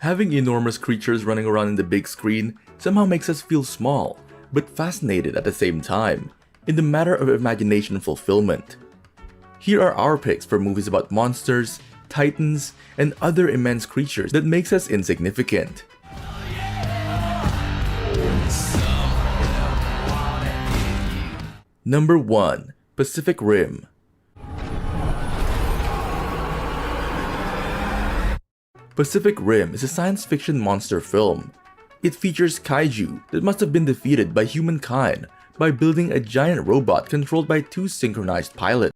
Having enormous creatures running around in the big screen somehow makes us feel small, but fascinated at the same time, in the matter of imagination fulfillment. Here are our picks for movies about monsters, titans, and other immense creatures that makes us insignificant. Number 1. Pacific Rim. Pacific Rim is a science fiction monster film. It features kaiju that must have been defeated by humankind by building a giant robot controlled by 2 synchronized pilots.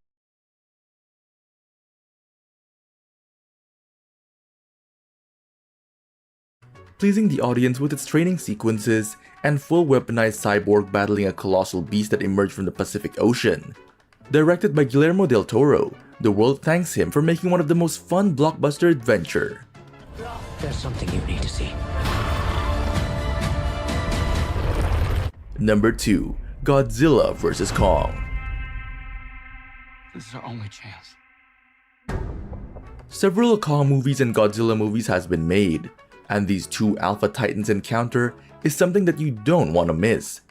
Pleasing the audience with its training sequences and full weaponized cyborg battling a colossal beast that emerged from the Pacific Ocean. Directed by Guillermo del Toro, the world thanks him for making one of the most fun blockbuster adventure. There's something you need to see. Number 2. Godzilla vs. Kong. This is our only chance. Several Kong movies and Godzilla movies has been made, and these 2 alpha titans encounter is something that you don't want to miss.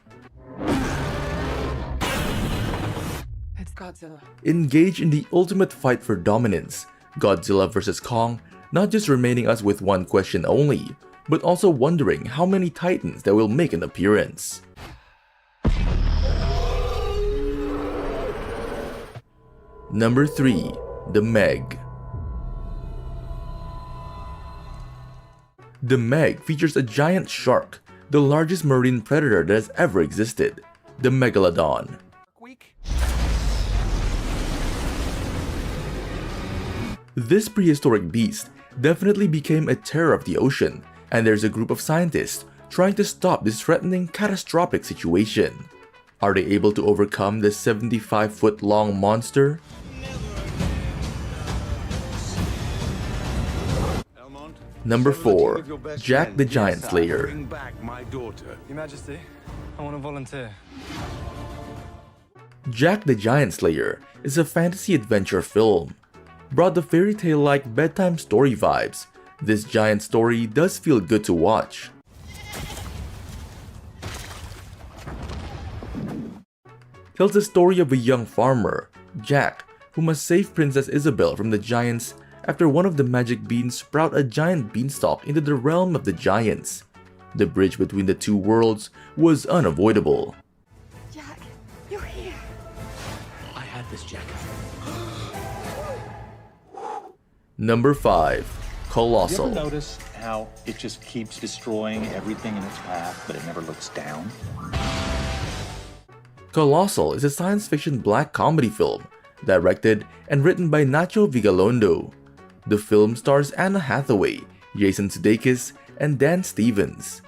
It's Godzilla. Engage in the ultimate fight for dominance, Godzilla vs. Kong, not just remaining us with one question only, but also wondering how many titans that will make an appearance. Number 3. The Meg. The Meg features a giant shark, the largest marine predator that has ever existed, the Megalodon. This prehistoric beast definitely became a terror of the ocean, and there's a group of scientists trying to stop this threatening, catastrophic situation. Are they able to overcome this 75-foot-long monster? Number 4. Jack the Giant Slayer. Your Majesty, I want to volunteer. Jack the Giant Slayer is a fantasy adventure film. Brought the fairy tale-like bedtime story vibes, this giant story does feel good to watch. Tells the story of a young farmer, Jack, who must save Princess Isabel from the giants after one of the magic beans sprout a giant beanstalk into the realm of the giants. The bridge between the 2 worlds was unavoidable. Jack, you're here. I had this, Jack. Number 5. Colossal. You ever notice how it just keeps destroying everything in its path, but it never looks down? Colossal is a science fiction black comedy film, directed and written by Nacho Vigalondo. The film stars Anna Hathaway, Jason Sudeikis, and Dan Stevens.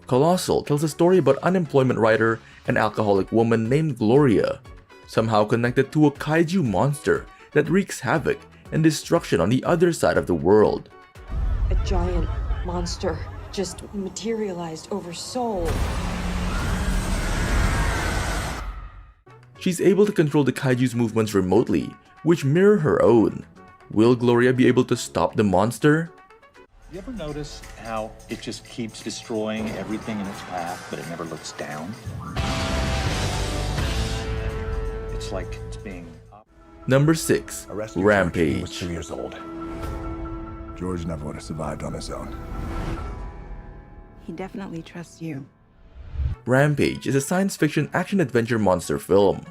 Colossal tells a story about unemployment writer and alcoholic woman named Gloria, somehow connected to a kaiju monster that wreaks havoc and destruction on the other side of the world. A giant monster just materialized over Seoul. She's able to control the kaiju's movements remotely, which mirror her own. Will Gloria be able to stop the monster? You ever notice how it just keeps destroying everything in its path, but it never looks down? It's like it's being... Number 6. Rampage. He was 2 years old. George never would have survived on his own. He definitely trusts you. Rampage is a science fiction action-adventure monster film.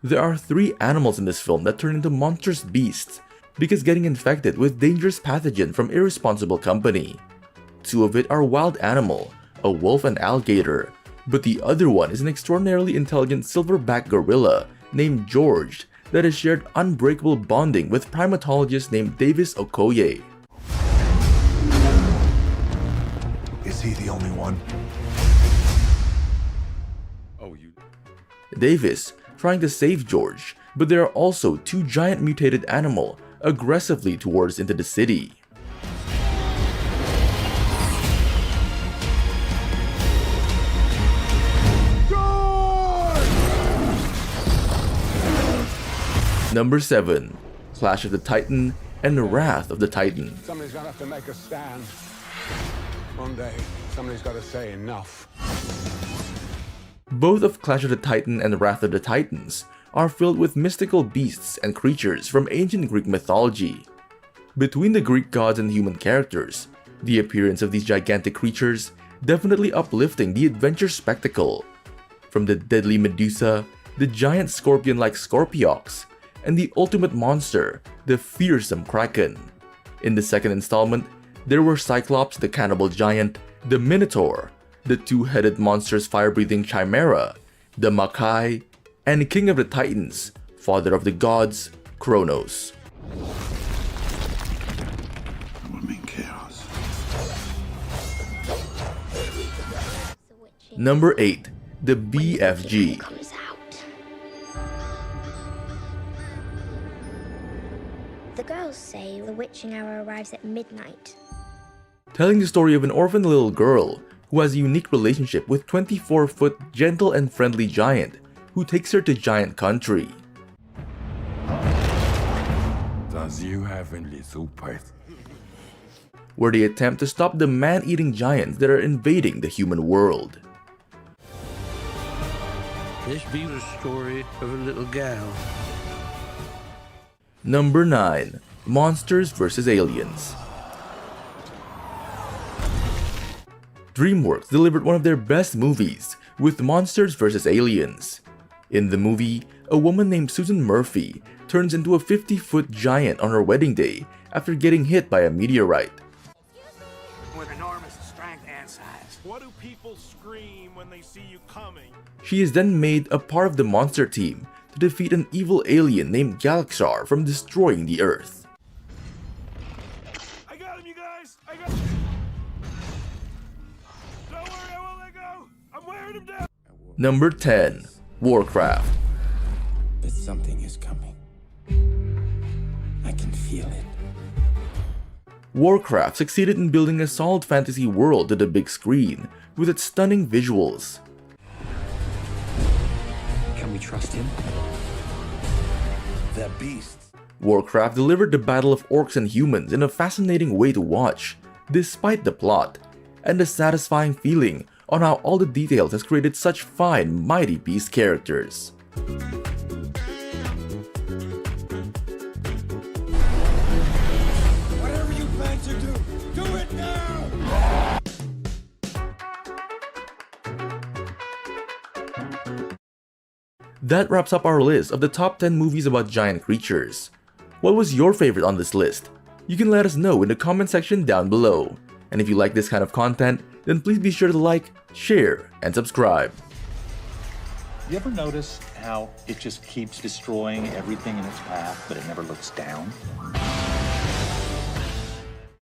There are 3 animals in this film that turn into monstrous beasts because getting infected with dangerous pathogen from irresponsible company. 2 of it are wild animal, a wolf and alligator, but the other one is an extraordinarily intelligent silverback gorilla named George that has shared unbreakable bonding with primatologist named Davis Okoye. Is he the only one? Davis trying to save George, but there are also 2 giant mutated animals aggressively towards into the city. Number 7. Clash of the Titan and Wrath of the Titan. Somebody's gonna have to make a stand. One day, somebody's got to say enough. Both of Clash of the Titan and Wrath of the Titans are filled with mystical beasts and creatures from ancient Greek mythology. Between the Greek gods and human characters, the appearance of these gigantic creatures definitely uplifting the adventure spectacle. From the deadly Medusa, the giant scorpion-like Scorpiox, and the ultimate monster, the fearsome Kraken. In the second installment, there were Cyclops the cannibal giant, the Minotaur, the two-headed monstrous fire-breathing Chimera, the Makai, and King of the Titans, father of the gods, Kronos. I mean chaos. Number 8. The BFG. Comes out. The girls say the witching hour arrives at midnight. Telling the story of an orphaned little girl who has a unique relationship with 24-foot gentle and friendly giant who takes her to Giant Country. Does you have any super? Where they attempt to stop the man-eating giants that are invading the human world. This be the story of a little gal. Number 9. Monsters vs. Aliens. DreamWorks delivered one of their best movies with Monsters vs. Aliens. In the movie, a woman named Susan Murphy turns into a 50-foot giant on her wedding day after getting hit by a meteorite. With enormous strength and size. What do people scream when they see you coming? She is then made a part of the monster team to defeat an evil alien named Galaxar from destroying the Earth. I got him, you guys! I got him! Don't worry, I won't let go! I'm wearing him down! Number 10. Warcraft. But something is coming. I can feel it. Warcraft succeeded in building a solid fantasy world to the big screen with its stunning visuals. Can we trust him? The beast. Warcraft delivered the battle of orcs and humans in a fascinating way to watch, despite the plot, and the satisfying feeling on how all the details has created such fine, mighty beast characters. Whatever you plan to do, do it now! That wraps up our list of the top 10 movies about giant creatures. What was your favorite on this list? You can let us know in the comment section down below. And if you like this kind of content, then please be sure to like, share, and subscribe. You ever notice how it just keeps destroying everything in its path, but it never looks down?